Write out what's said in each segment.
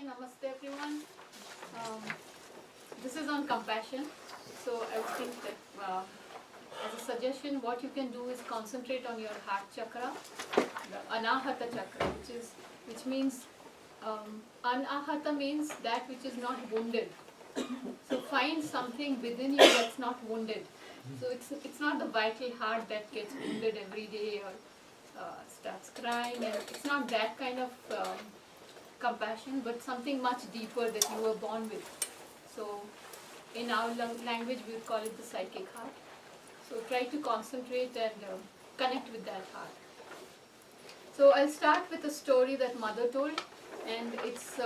Namaste everyone. Um, this is on compassion. So I think that as a suggestion, what you can do is concentrate on your heart chakra, the anahata chakra, which means anahata means that which is not wounded. So find something within you that's not wounded. So it's not the vital heart that gets wounded every day or starts crying, and it's not that kind of compassion, but something much deeper that you were born with. So in our language we would call it the psychic heart. So try to concentrate and connect with that heart. So I'll start with a story that mother told, and it's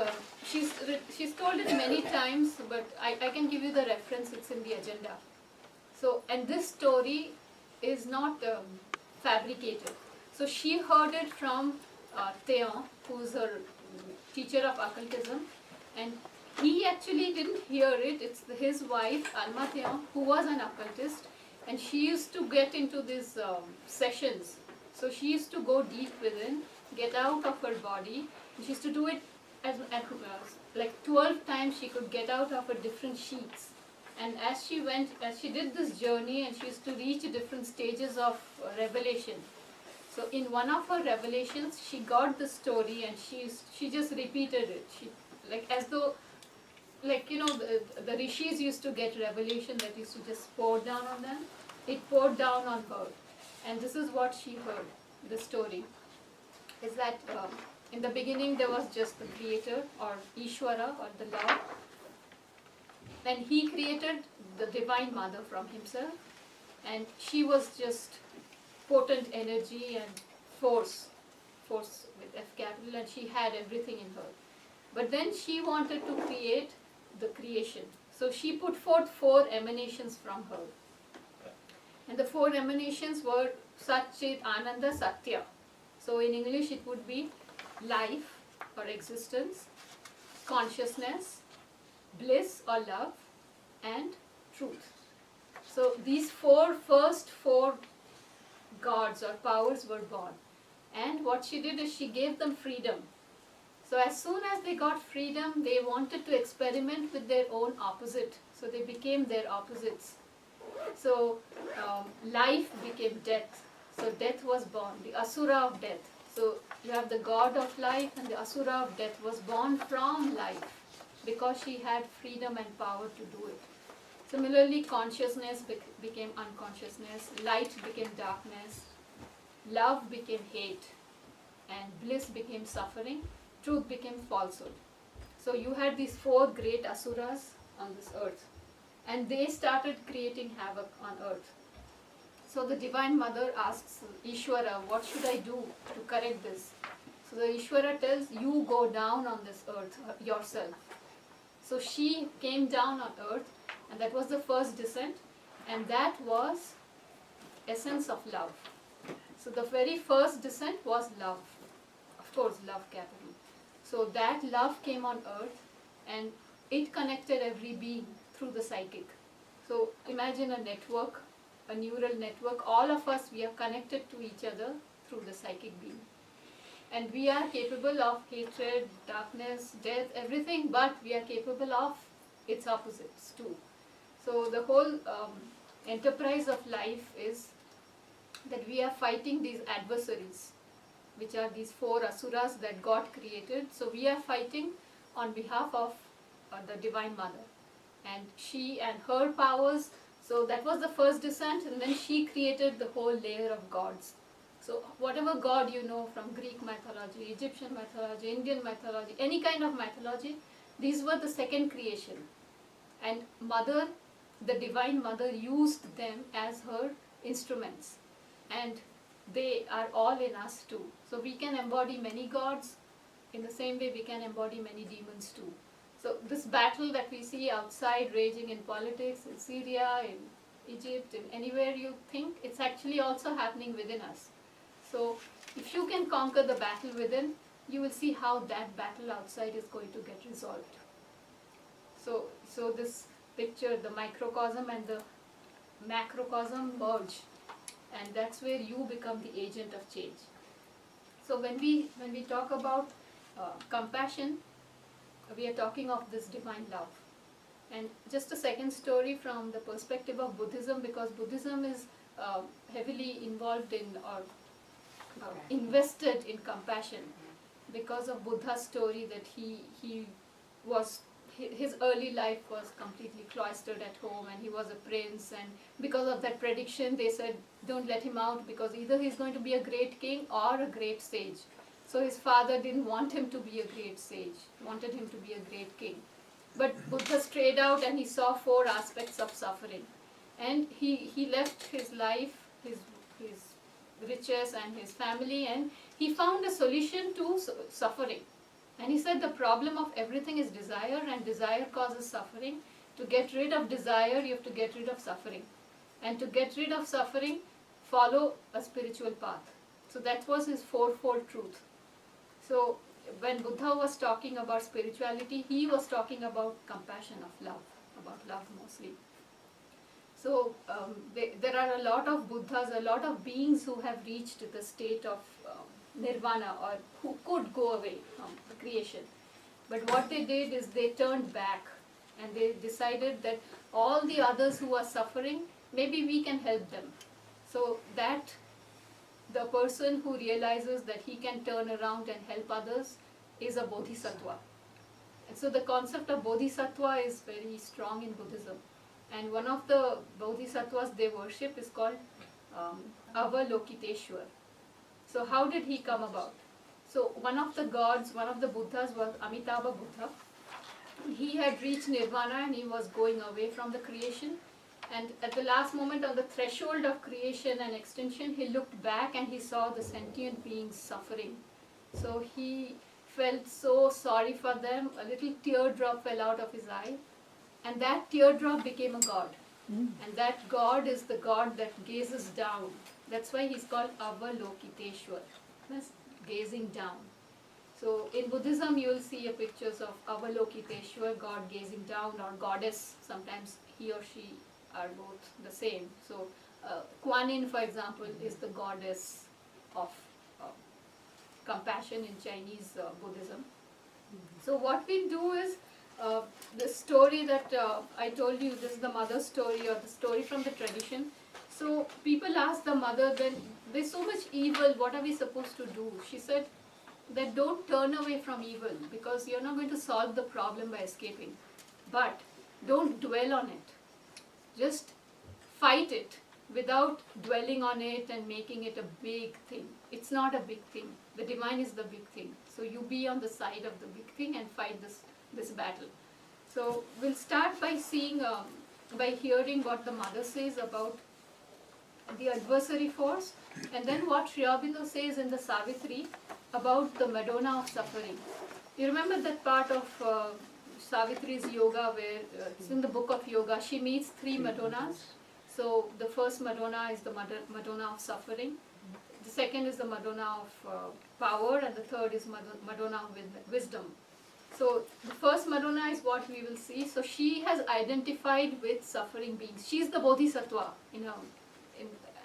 she's told it many times, but I can give you the reference. It's in the agenda. So, and this story is not fabricated. So she heard it from Peetham, who's her teacher of occultism, and he actually didn't hear it. It's his wife, Alma Peetham, who was an occultist, and she used to get into these sessions. So she used to go deep within, get out of her body. She used to do it like 12 times she could get out of her different sheets. And as she did this journey, and she used to reach different stages of revelation. So in one of her revelations, she got the story, and she just repeated it. She, like, as though, like, you know, the rishis used to get revelation that used to just pour down on them. It poured down on her, and this is what she heard. The story is that in the beginning there was just the creator, or Ishwara, or the Lord. And he created the Divine Mother from himself, and she was just potent energy and force with F capital, and she had everything in her. But then she wanted to create the creation. So she put forth 4 emanations from her. And the 4 emanations were Sat Chit Ananda Satya. So in English it would be life or existence, consciousness, bliss or love, and truth. So these first four gods or powers were born. And what she did is she gave them freedom. So as soon as they got freedom, they wanted to experiment with their own opposite. So they became their opposites. So life became death. So death was born, the Asura of death. So you have the god of life, and the Asura of death was born from life, because she had freedom and power to do it. Similarly, consciousness became unconsciousness, light became darkness, love became hate, and bliss became suffering, truth became falsehood. So you had these 4 great asuras on this earth, and they started creating havoc on earth. So the Divine Mother asks Ishwara, what should I do to correct this? So the Ishwara tells, you go down on this earth yourself. So she came down on earth, and that was the first descent, and that was essence of love. So the very first descent was love, of course, love capital. So that love came on earth, and it connected every being through the psychic. So imagine a network, a neural network. All of us, we are connected to each other through the psychic being. And we are capable of hatred, darkness, death, everything, but we are capable of its opposites too. So the whole enterprise of life is that we are fighting these adversaries, which are these 4 asuras that God created. So we are fighting on behalf of the Divine Mother. And she and her powers, so that was the first descent, and then she created the whole layer of gods. So whatever god you know from Greek mythology, Egyptian mythology, Indian mythology, any kind of mythology, these were the second creation. And Mother, the Divine Mother, used them as her instruments. And they are all in us too. So we can embody many gods. In the same way we can embody many demons too. So this battle that we see outside raging in politics, in Syria, in Egypt, in anywhere you think, it's actually also happening within us. So if you can conquer the battle within, you will see how that battle outside is going to get resolved. So this picture, the microcosm and the macrocosm merge, and that's where you become the agent of change. So when we talk about compassion, we are talking of this divine love. And just a second story from the perspective of Buddhism, because Buddhism is heavily involved in or invested in compassion, because of Buddha's story that he was his early life was completely cloistered at home, and he was a prince, and because of that prediction they said don't let him out, because either he's going to be a great king or a great sage. So his father didn't want him to be a great sage, wanted him to be a great king. But Buddha strayed out and he saw 4 aspects of suffering, and he left his life, his riches and his family, and he found a solution to suffering. And he said the problem of everything is desire, and desire causes suffering. To get rid of desire, you have to get rid of suffering. And to get rid of suffering, follow a spiritual path. So that was his 4-fold truth. So when Buddha was talking about spirituality, he was talking about compassion of love, about love mostly. So there are a lot of Buddhas, a lot of beings who have reached the state of nirvana, or who could go away from the creation. But what they did is they turned back and they decided that all the others who are suffering, maybe we can help them. So that the person who realizes that he can turn around and help others is a bodhisattva. And so the concept of bodhisattva is very strong in Buddhism. And one of the bodhisattvas they worship is called Avalokiteshwar. So how did he come about? So one of the gods, one of the Buddhas was Amitabha Buddha. He had reached nirvana and he was going away from the creation. And at the last moment, on the threshold of creation and extinction, he looked back and he saw the sentient beings suffering. So he felt so sorry for them. A little teardrop fell out of his eye. And that teardrop became a god. And that god is the god that gazes down. That's why he's called Avalokiteshwar. That's gazing down. So in Buddhism, you will see pictures of Avalokiteshwar, God gazing down, or goddess. Sometimes he or she are both the same. So Kuan Yin, for example, is the goddess of compassion in Chinese Buddhism. So what we do is, the story that I told you, this is the mother story, or the story from the tradition. So people ask the mother, then there's so much evil, what are we supposed to do? She said that don't turn away from evil, because you're not going to solve the problem by escaping. But don't dwell on it. Just fight it without dwelling on it and making it a big thing. It's not a big thing. The divine is the big thing. So you be on the side of the big thing and fight this battle. So we'll start by seeing, by hearing what the mother says about the adversary force, and then what Sri Aurobindo says in the Savitri about the Madonna of suffering. You remember that part of Savitri's yoga where it's in the book of yoga, she meets 3 Madonnas. So the first Madonna is the Madonna of suffering, the second is the Madonna of power, and the third is Madonna of wisdom. So the first Madonna is what we will see. So she has identified with suffering beings. She is the Bodhisattva,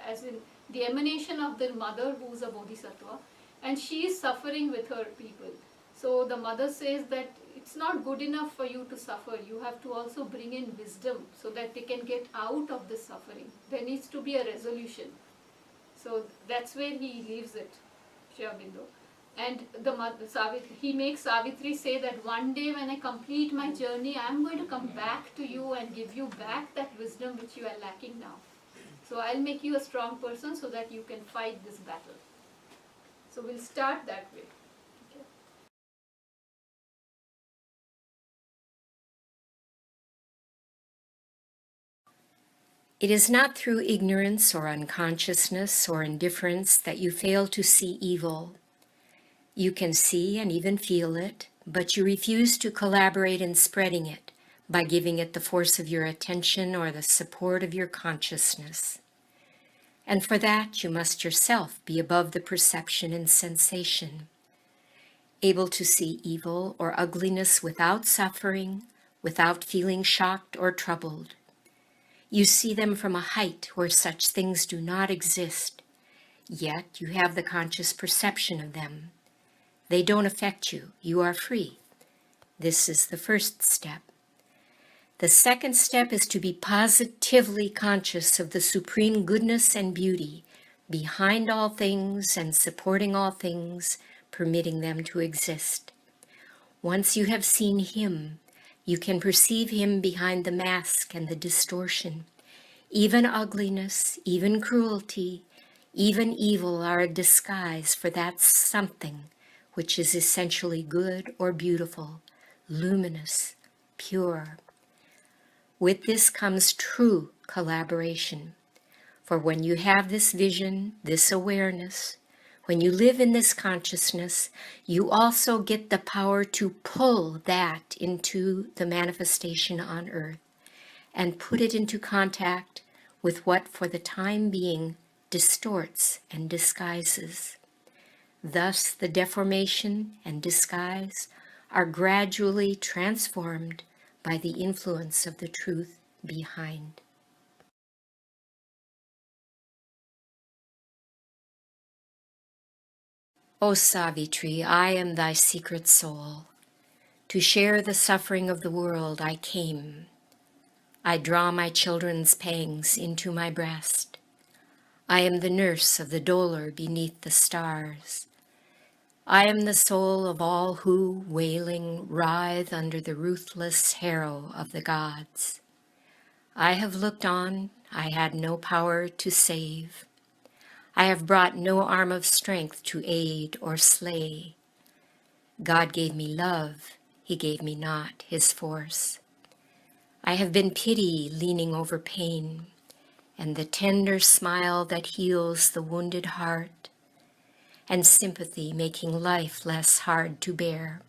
as in the emanation of the mother who is a Bodhisattva, and she is suffering with her people. So the mother says that it's not good enough for you to suffer. You have to also bring in wisdom so that they can get out of this suffering. There needs to be a resolution. So that's where he leaves it, Sri Aurobindo. And he makes Savitri say that one day when I complete my journey, I am going to come back to you and give you back that wisdom which you are lacking now. So I'll make you a strong person so that you can fight this battle. So we'll start that way. Okay. It is not through ignorance or unconsciousness or indifference that you fail to see evil. You can see and even feel it, but you refuse to collaborate in spreading it by giving it the force of your attention or the support of your consciousness. And for that, you must yourself be above the perception and sensation, able to see evil or ugliness without suffering, without feeling shocked or troubled. You see them from a height where such things do not exist, yet you have the conscious perception of them. They don't affect you. You are free. This is the first step. The second step is to be positively conscious of the supreme goodness and beauty behind all things and supporting all things, permitting them to exist. Once you have seen Him, you can perceive Him behind the mask and the distortion. Even ugliness, even cruelty, even evil are a disguise for that something which is essentially good or beautiful, luminous, pure. With this comes true collaboration. For when you have this vision, this awareness, when you live in this consciousness, you also get the power to pull that into the manifestation on earth and put it into contact with what for the time being distorts and disguises. Thus, the deformation and disguise are gradually transformed by the influence of the truth behind. O Savitri, I am thy secret soul. To share the suffering of the world I came. I draw my children's pangs into my breast. I am the nurse of the dolour beneath the stars. I am the soul of all who, wailing, writhe under the ruthless harrow of the gods. I have looked on, I had no power to save. I have brought no arm of strength to aid or slay. God gave me love, He gave me not His force. I have been pity leaning over pain, and the tender smile that heals the wounded heart, and sympathy making life less hard to bear.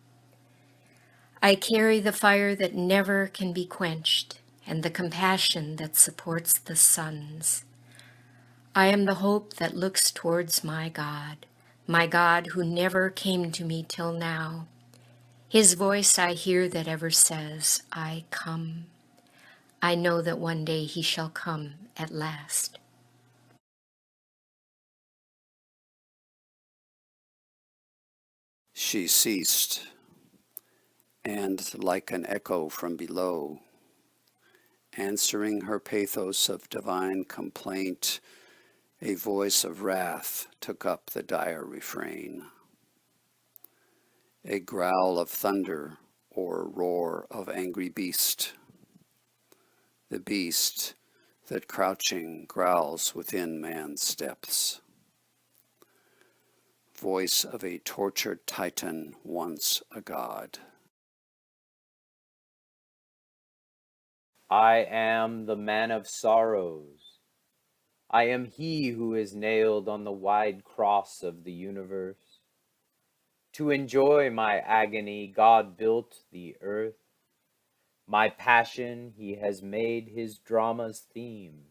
I carry the fire that never can be quenched, and the compassion that supports the suns. I am the hope that looks towards my God who never came to me till now. His voice I hear that ever says, I come. I know that one day He shall come at last. She ceased, and like an echo from below, answering her pathos of divine complaint, a voice of wrath took up the dire refrain. A growl of thunder or roar of angry beast, the beast that crouching growls within man's depths. Voice of a tortured titan, once a god. I am the man of sorrows. I am he who is nailed on the wide cross of the universe. To enjoy my agony, God built the earth. My passion He has made His drama's theme.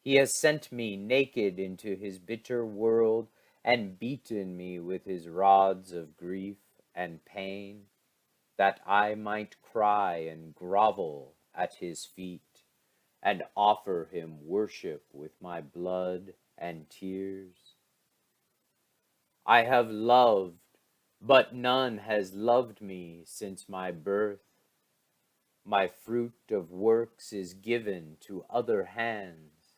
He has sent me naked into His bitter world and beaten me with His rods of grief and pain, that I might cry and grovel at His feet and offer Him worship with my blood and tears. I have loved, but none has loved me since my birth. My fruit of works is given to other hands.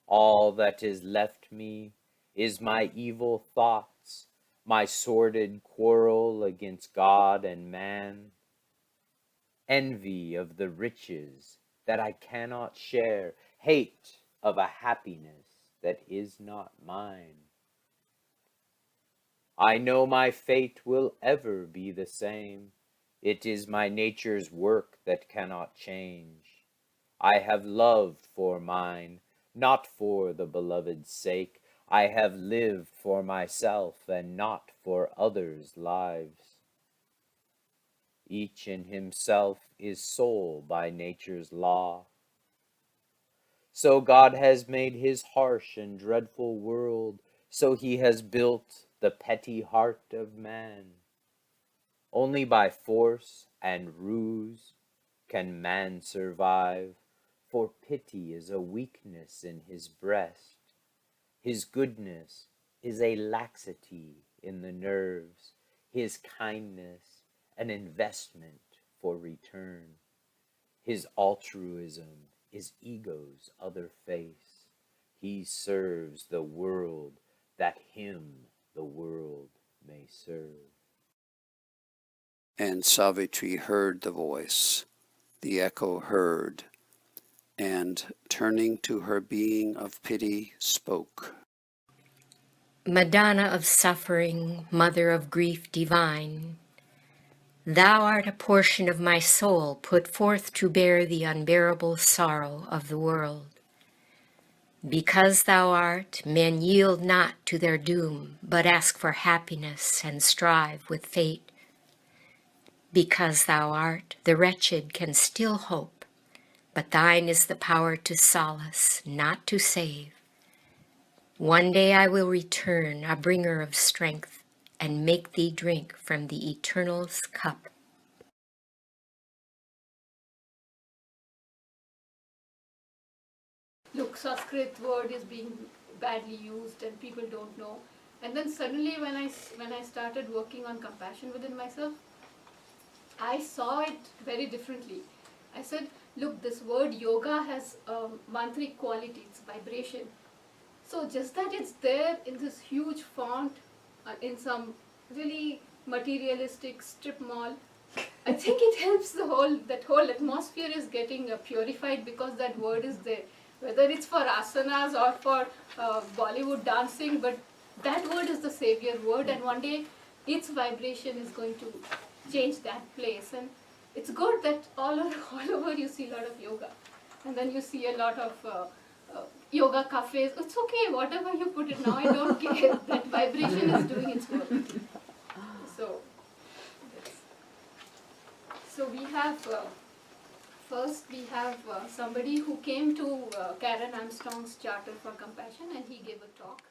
All that is left me is my evil thoughts, my sordid quarrel against God and man, envy of the riches that I cannot share, hate of a happiness that is not mine. I know my fate will ever be the same. It is my nature's work that cannot change. I have loved for mine, not for the beloved's sake. I have lived for myself and not for others' lives. Each in himself is soul by nature's law. So God has made His harsh and dreadful world, so He has built the petty heart of man. Only by force and ruse can man survive, for pity is a weakness in his breast. His goodness is a laxity in the nerves. His kindness an investment for return. His altruism is ego's other face. He serves the world that him the world may serve. And Savitri heard the voice, the echo heard, and turning to her being of pity, spoke. Madonna of suffering, mother of grief divine, thou art a portion of my soul put forth to bear the unbearable sorrow of the world. Because thou art, men yield not to their doom, but ask for happiness and strive with fate. Because thou art, the wretched can still hope, but thine is the power to solace, not to save. One day I will return, a bringer of strength, and make thee drink from the Eternal's cup. Look, Sanskrit word is being badly used and people don't know. And then suddenly when I started working on compassion within myself, I saw it very differently. I said, look, this word yoga has mantric quality, it's vibration. So just that it's there in this huge font in some really materialistic strip mall, I think it helps that whole atmosphere is getting purified because that word is there. Whether it's for asanas or for Bollywood dancing, but that word is the savior word, and one day its vibration is going to change that place. And it's good that all over you see a lot of yoga, and then you see a lot of yoga cafes. It's okay, whatever you put it now, I don't care. That vibration is doing its work. So we have first we have somebody who came to Karen Armstrong's Charter for Compassion, and he gave a talk.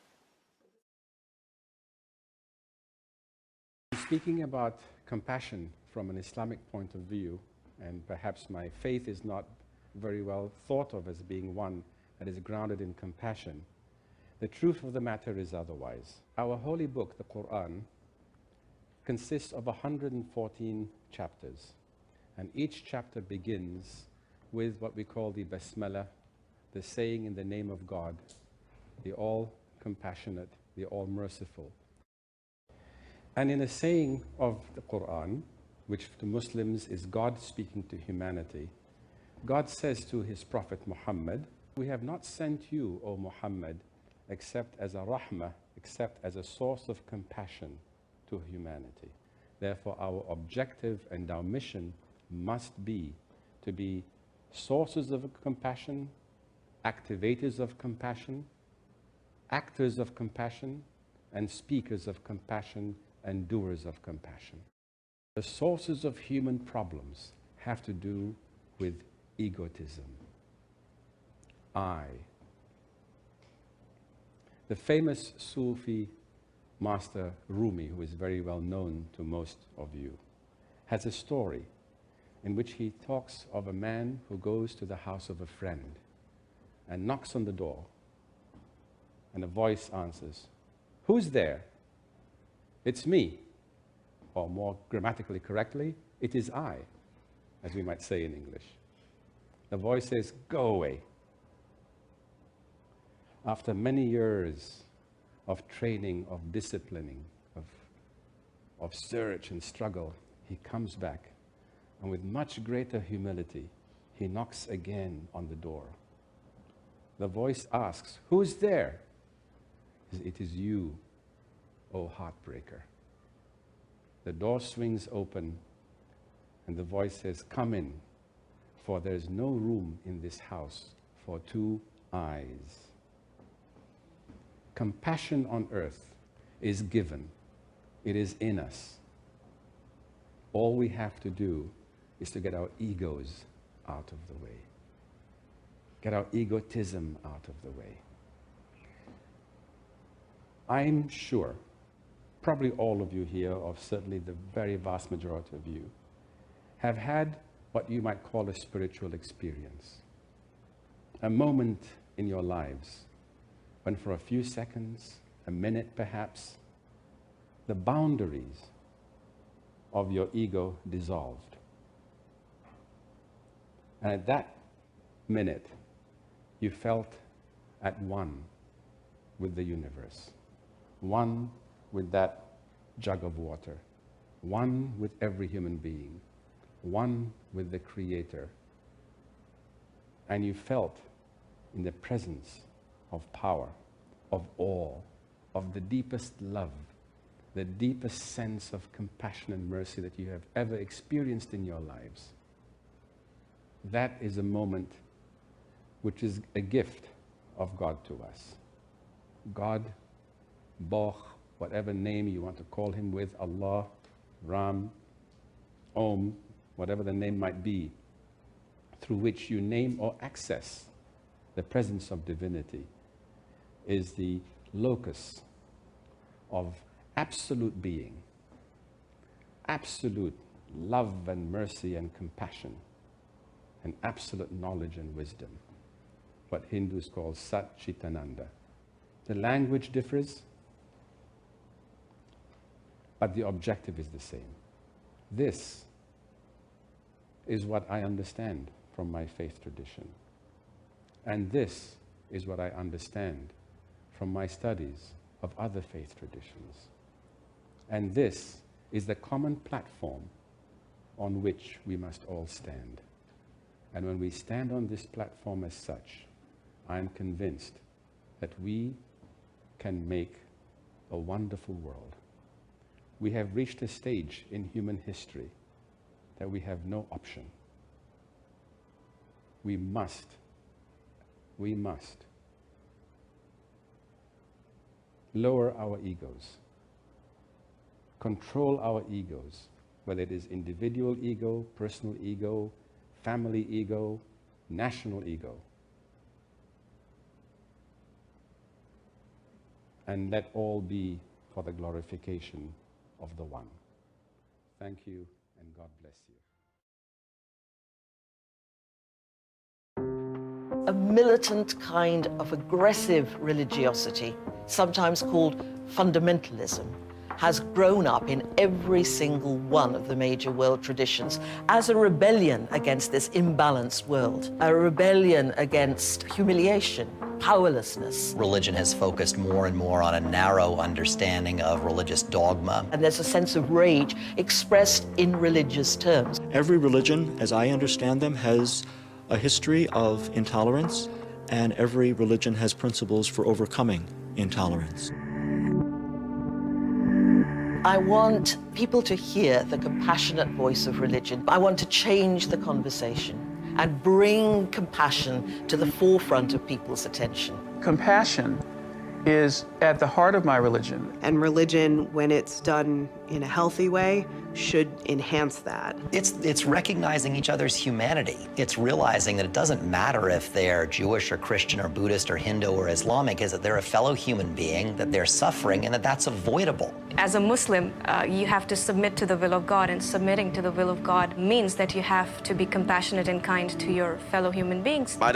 Speaking about compassion from an Islamic point of view, and perhaps my faith is not very well thought of as being one that is grounded in compassion, the truth of the matter is otherwise. Our holy book, the Quran, consists of 114 chapters, and each chapter begins with what we call the Basmala, the saying in the name of God, the all-compassionate, the all-merciful. And in a saying of the Quran, which to Muslims is God speaking to humanity, God says to his Prophet Muhammad, "We have not sent you, O Muhammad, except as a rahmah, except as a source of compassion to humanity. Therefore, our objective and our mission must be to be sources of compassion, activators of compassion, actors of compassion, and speakers of compassion and doers of compassion." The sources of human problems have to do with egotism. I. The famous Sufi master Rumi, who is very well known to most of you, has a story in which he talks of a man who goes to the house of a friend and knocks on the door, and a voice answers, "Who's there?" "It's me," or more grammatically correctly, "It is I," as we might say in English. The voice says, "Go away." After many years of training, of disciplining, of search and struggle, he comes back, and with much greater humility, he knocks again on the door. The voice asks, "Who's there?" "It is you, O heartbreaker." The door swings open, and the voice says, "Come in, for there is no room in this house for two eyes." Compassion on earth is given. It is in us. All we have to do is to get our egos out of the way. Get our egotism out of the way. I'm sure, probably all of you here, or certainly the very vast majority of you, have had what you might call a spiritual experience. A moment in your lives when for a few seconds, a minute perhaps, the boundaries of your ego dissolved. And at that minute, you felt at one with the universe, one with that jug of water, one with every human being, one with the Creator. And you felt in the presence of power, of awe, of the deepest love, the deepest sense of compassion and mercy that you have ever experienced in your lives. That is a moment which is a gift of God to us. God, Boh, whatever name you want to call him with, Allah, Ram, Om, whatever the name might be, through which you name or access the presence of divinity, is the locus of absolute being, absolute love and mercy and compassion, and absolute knowledge and wisdom, what Hindus call Sat Chitananda. The language differs, but the objective is the same. This is what I understand from my faith tradition. And this is what I understand from my studies of other faith traditions. And this is the common platform on which we must all stand. And when we stand on this platform as such, I am convinced that we can make a wonderful world. We have reached a stage in human history that we have no option. We must lower our egos, control our egos, whether it is individual ego, personal ego, family ego, national ego, and let all be for the glorification of the One. Thank you, and God bless you. A militant kind of aggressive religiosity, sometimes called fundamentalism, has grown up in every single one of the major world traditions as a rebellion against this imbalanced world, a rebellion against humiliation, powerlessness. Religion has focused more and more on a narrow understanding of religious dogma. And there's a sense of rage expressed in religious terms. Every religion, as I understand them, has a history of intolerance, and every religion has principles for overcoming intolerance. I want people to hear the compassionate voice of religion. I want to change the conversation and bring compassion to the forefront of people's attention. Compassion is at the heart of my religion. And religion, when it's done in a healthy way, should enhance that. It's recognizing each other's humanity. It's realizing that it doesn't matter if they're Jewish or Christian or Buddhist or Hindu or Islamic, is that they're a fellow human being, that they're suffering, and that that's avoidable. As a Muslim, you have to submit to the will of God, and submitting to the will of God means that you have to be compassionate and kind to your fellow human beings. That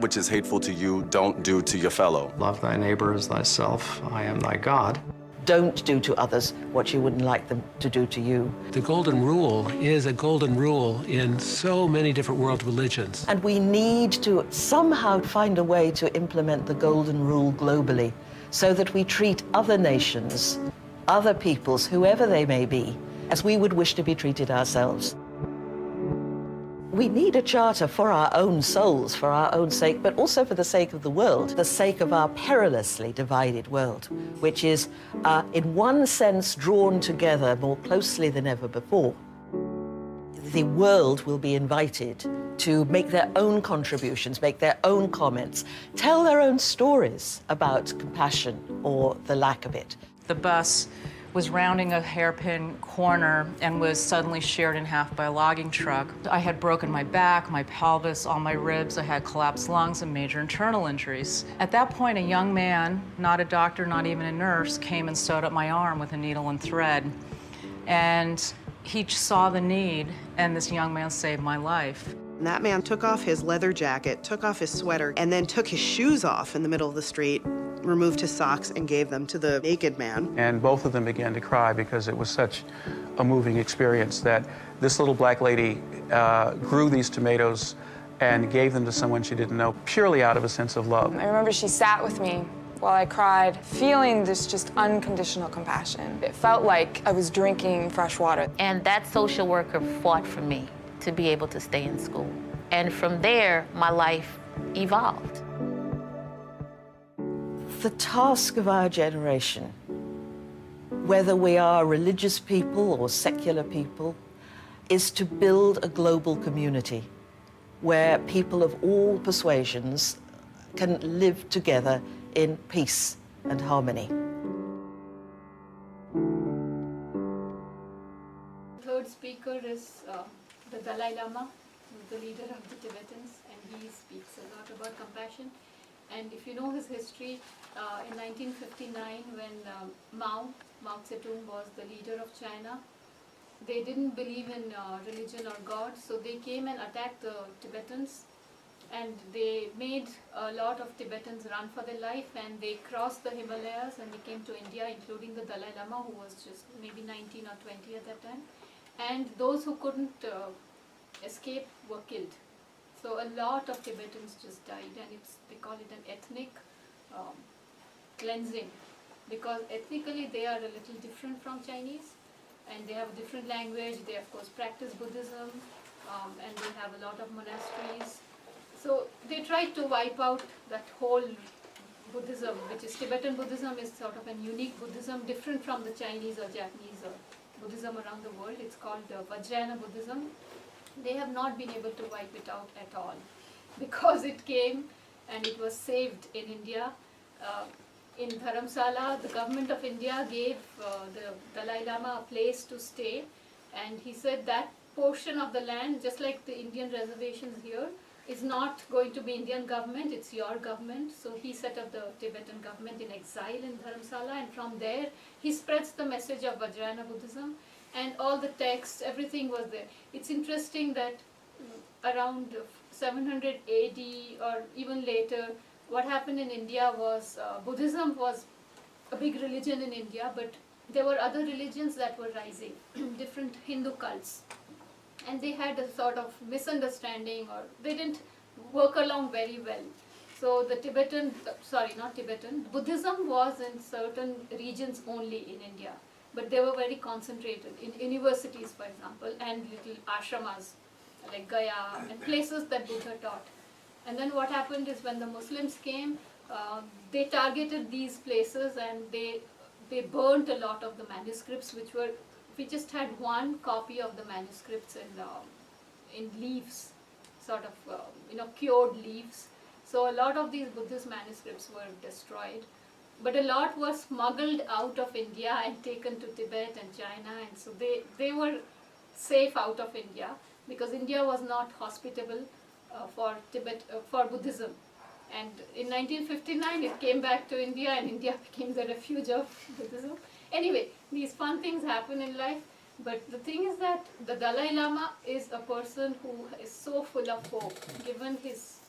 which is hateful to you, don't do to your fellow. Love thy neighbor as thyself. I am thy God. Don't do to others what you wouldn't like them to do to you. The golden rule is a golden rule in so many different world religions. And we need to somehow find a way to implement the golden rule globally so that we treat other nations, other peoples, whoever they may be, as we would wish to be treated ourselves. We need a charter for our own souls, for our own sake, but also for the sake of the world, the sake of our perilously divided world, which is, in one sense, drawn together more closely than ever before. The world will be invited to make their own contributions, make their own comments, tell their own stories about compassion or the lack of it. The bus was rounding a hairpin corner and was suddenly sheared in half by a logging truck. I had broken my back, my pelvis, all my ribs. I had collapsed lungs and major internal injuries. At that point, a young man, not a doctor, not even a nurse, came and sewed up my arm with a needle and thread. And he saw the need, and this young man saved my life. And that man took off his leather jacket, took off his sweater, and then took his shoes off in the middle of the street removed his socks and gave them to the naked man. And both of them began to cry because it was such a moving experience that this little black lady grew these tomatoes and gave them to someone she didn't know purely out of a sense of love. I remember she sat with me while I cried, feeling this just unconditional compassion. It felt like I was drinking fresh water. And that social worker fought for me to be able to stay in school. And from there, my life evolved. The task of our generation, whether we are religious people or secular people, is to build a global community where people of all persuasions can live together in peace and harmony. Third speaker is the Dalai Lama, who's the leader of the Tibetans, and he speaks a lot about compassion. And if you know his history, in 1959, when Mao Zedong was the leader of China, they didn't believe in religion or God, so they came and attacked the Tibetans, and they made a lot of Tibetans run for their life, and they crossed the Himalayas and they came to India, including the Dalai Lama, who was just maybe 19 or 20 at that time. And those who couldn't escape were killed. So a lot of Tibetans just died, and they call it an ethnic cleansing, because ethnically they are a little different from Chinese, and they have a different language. They of course practice Buddhism, and they have a lot of monasteries. So they tried to wipe out that whole Buddhism, which is Tibetan Buddhism is sort of a unique Buddhism, different from the Chinese or Japanese or Buddhism around the world. It's called Vajrayana Buddhism. They have not been able to wipe it out at all, because it came and it was saved in India. In Dharamsala, the government of India gave the Dalai Lama a place to stay, and he said that portion of the land, just like the Indian reservations here, is not going to be Indian government, it's your government. So he set up the Tibetan government in exile in Dharamsala, and from there he spreads the message of Vajrayana Buddhism, and all the texts, everything was there. It's interesting that around 700 AD or even later, what happened in India was Buddhism was a big religion in India, but there were other religions that were rising, different Hindu cults. And they had a sort of misunderstanding, or they didn't work along very well. So the Buddhism was in certain regions only in India, but they were very concentrated in universities, for example, and little ashramas like Gaya and places that Buddha taught. And then what happened is when the Muslims came, they targeted these places, and they burnt a lot of the manuscripts, we just had one copy of the manuscripts in leaves, sort of cured leaves. So a lot of these Buddhist manuscripts were destroyed, but a lot were smuggled out of India and taken to Tibet and China, and so they were safe out of India, because India was not hospitable for Buddhism. And in 1959 it came back to India, and India became the refuge of Buddhism. Anyway, these fun things happen in life, but the thing is that the Dalai Lama is a person who is so full of hope. Given his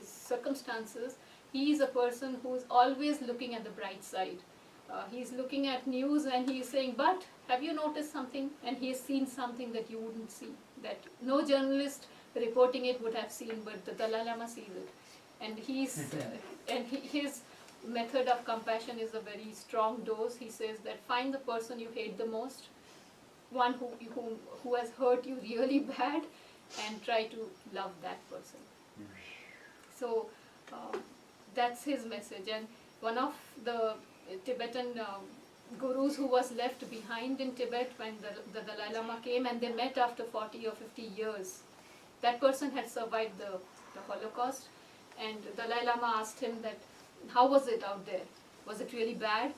circumstances, he is a person who is always looking at the bright side. He's looking at news and he's saying, but have you noticed something? And he has seen something that you wouldn't see, that no journalist reporting it would have seen, but the Dalai Lama sees it. And his method of compassion is a very strong dose. He says that find the person you hate the most, one who has hurt you really bad, and try to love that person. So that's his message. And one of the Tibetan gurus who was left behind in Tibet when the Dalai Lama came, and they met after 40 or 50 years, that person had survived the Holocaust, and Dalai Lama asked him that, how was it out there? Was it really bad?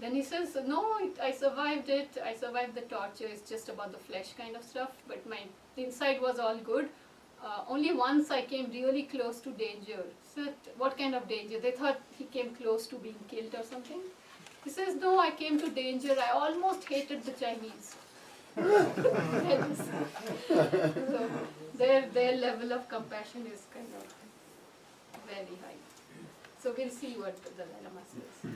Then he says, no, I survived it. I survived the torture. It's just about the flesh kind of stuff, but my inside was all good. Only once I came really close to danger. So what kind of danger? They thought he came close to being killed or something. He says, no, I came to danger. I almost hated the Chinese. So their level of compassion is kind of very high. So we'll see what the Dalai Lama says.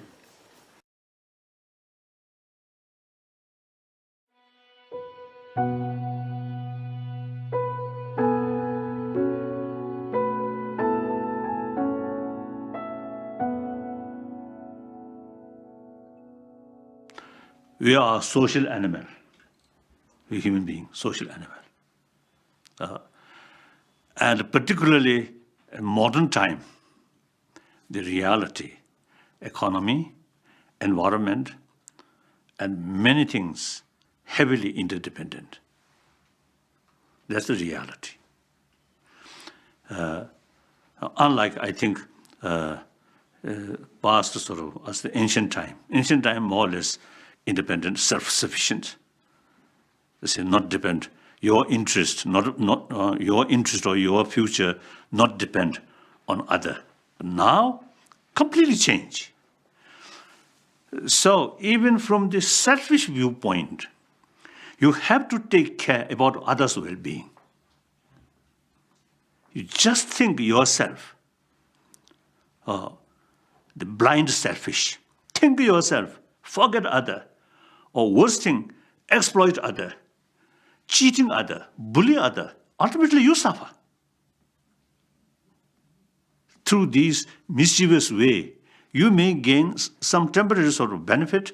We are a social animal. We human beings, social animal. And particularly in modern time, the reality, economy, environment, and many things heavily interdependent. That's the reality. Unlike, I think, past sort of as the ancient time more or less independent, self-sufficient. They say not depend your interest, not your interest or your future, not depend on other. Now, completely change. So even from the selfish viewpoint, you have to take care about others' well-being. You just think yourself, the blind selfish. Think yourself, forget other, or worst thing, exploit other, cheating other, bully other. Ultimately, you suffer. Through these mischievous way, you may gain some temporary sort of benefit,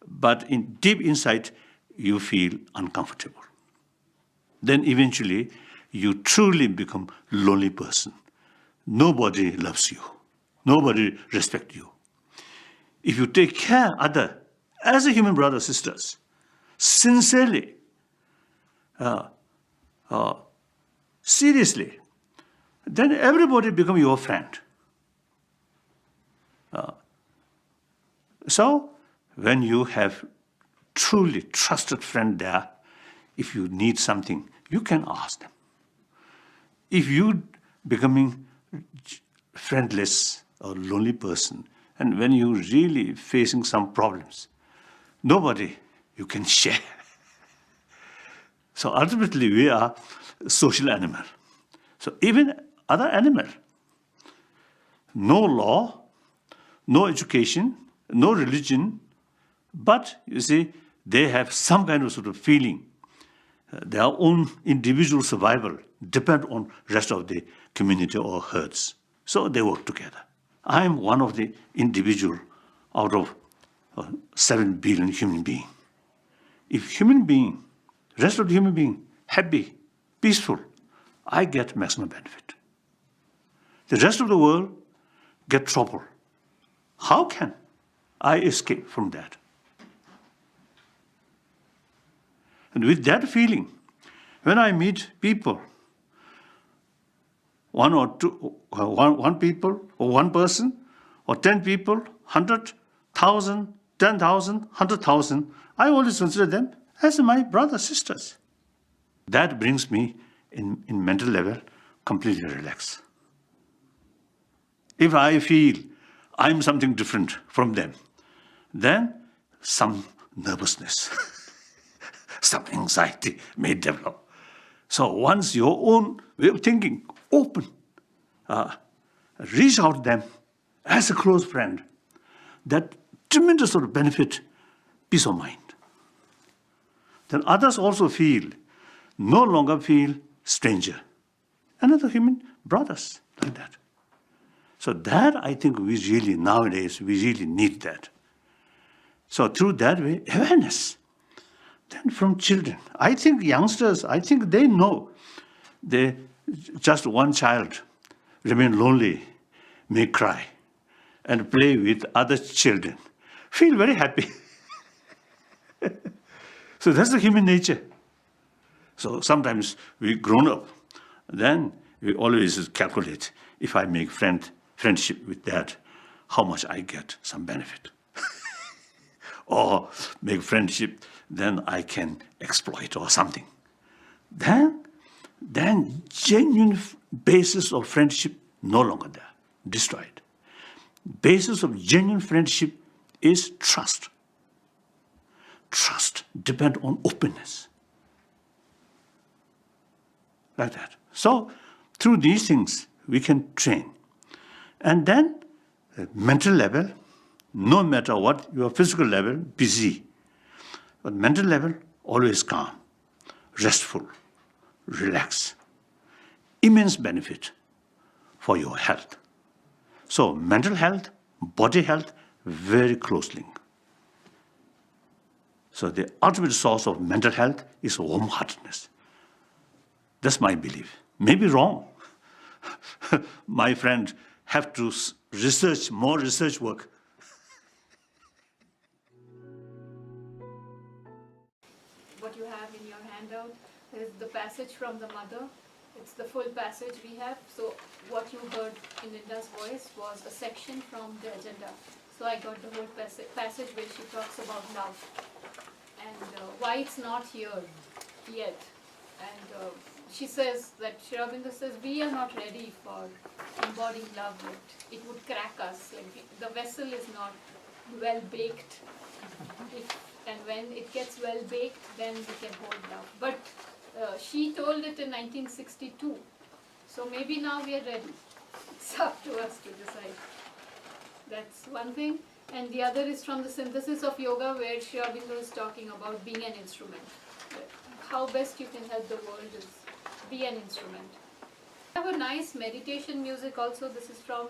but in deep inside, you feel uncomfortable. Then eventually, you truly become a lonely person. Nobody loves you. Nobody respects you. If you take care of others, as a human brothers, sisters, sincerely, seriously, then everybody becomes your friend. So, when you have truly trusted friend there, if you need something, you can ask them. If you becoming friendless or lonely person, and when you really facing some problems, nobody you can share. So ultimately, we are social animal. So even other animal, no law, no education, no religion, but you see, they have some kind of sort of feeling. Their own individual survival depend on rest of the community or herds. So they work together. I am one of the individual out of 7 billion human beings. If human being, rest of the human being, happy, peaceful, I get maximum benefit. The rest of the world get trouble. How can I escape from that? And with that feeling, when I meet people, one people, or one person, or 10 people, 100, 1,000, 10,000, 100,000, I always consider them as my brothers, sisters. That brings me, in mental level, completely relaxed. If I feel I'm something different from them, then some nervousness, some anxiety may develop. So once your own way of thinking open, reach out to them as a close friend, that tremendous sort of benefit, peace of mind. Then others also no longer feel stranger. Another human brothers, like that. So that, I think, nowadays, we really need that. So through that way, awareness. Then from children, I think youngsters, they know. Just one child remain lonely, may cry, and play with other children. Feel very happy. So that's the human nature. So sometimes we grown up, then we always calculate, if I make friendship with that, how much I get some benefit. Or make friendship, then I can exploit or something. Then genuine basis of friendship no longer there, destroyed. Basis of genuine friendship is trust. Trust depends on openness. Like that. So through these things, we can train. And then mental level, no matter what, your physical level, busy. But mental level, always calm, restful, relaxed. Immense benefit for your health. So mental health, body health, very close link. So the ultimate source of mental health is warm-heartedness. That's my belief. Maybe wrong. My friend have to research, more research work. What you have in your handout is the passage from the mother. It's the full passage we have. So what you heard in Linda's voice was a section from the agenda. So I got the whole passage where she talks about love and why it's not here yet. And she says that Aurobindo says we are not ready for embodying love yet. It would crack us. Like the vessel is not well baked. And when it gets well baked, then we can hold love. But she told it in 1962. So maybe now we are ready. It's up to us to decide. That's one thing. And the other is from the Synthesis of Yoga, where Aurobindo is talking about being an instrument. How best you can help the world is be an instrument. I have a nice meditation music also. This is from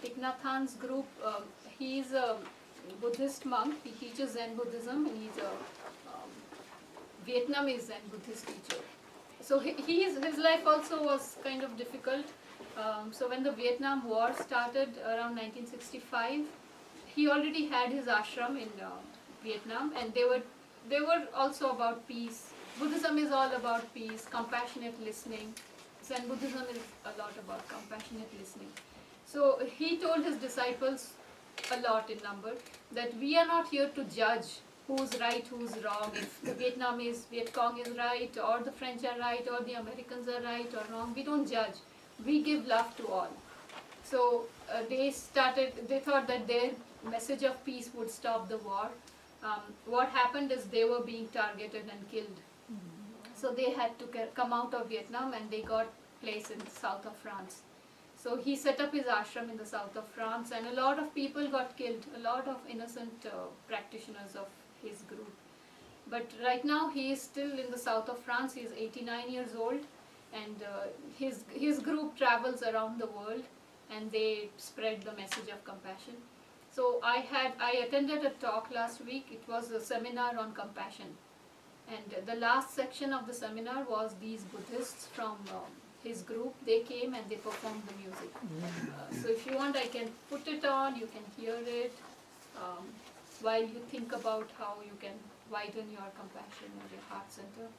Thich Nhat Hanh's group. He's a Buddhist monk. He teaches Zen Buddhism, and he's a Vietnamese Zen Buddhist teacher. So his life also was kind of difficult. So when the Vietnam War started around 1965, he already had his ashram in Vietnam, and they were also about peace. Buddhism is all about peace, compassionate listening. Zen Buddhism is a lot about compassionate listening. So he told his disciples, a lot in number, that we are not here to judge who's right, who's wrong, if the Vietnamese Viet Cong is right, or the French are right, or the Americans are right or wrong. We don't judge. We give love to all. So they thought that their message of peace would stop the war. What happened is they were being targeted and killed. So they had to come out of Vietnam, and they got place in the south of France. So he set up his ashram in the south of France, and a lot of people got killed, a lot of innocent practitioners of his group. But right now he is still in the south of France. He is 89 years old, and his group travels around the world, and they spread the message of compassion. So I attended a talk last week. It was a seminar on compassion. And the last section of the seminar was these Buddhists from his group. They came and they performed the music. So if you want, I can put it on, you can hear it while you think about how you can widen your compassion or your heart center.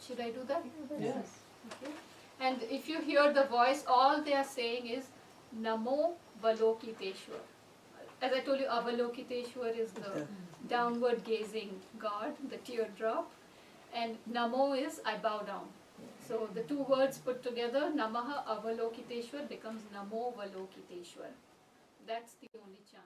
Should I do that? Yes. Okay. And if you hear the voice, all they are saying is Namo Avalokiteshwar. As I told you, Avalokiteshwar is the downward gazing God, the teardrop, and Namo is I bow down. So the two words put together, Namaha Avalokiteshwar, becomes Namo Avalokiteshwar. That's the only chant.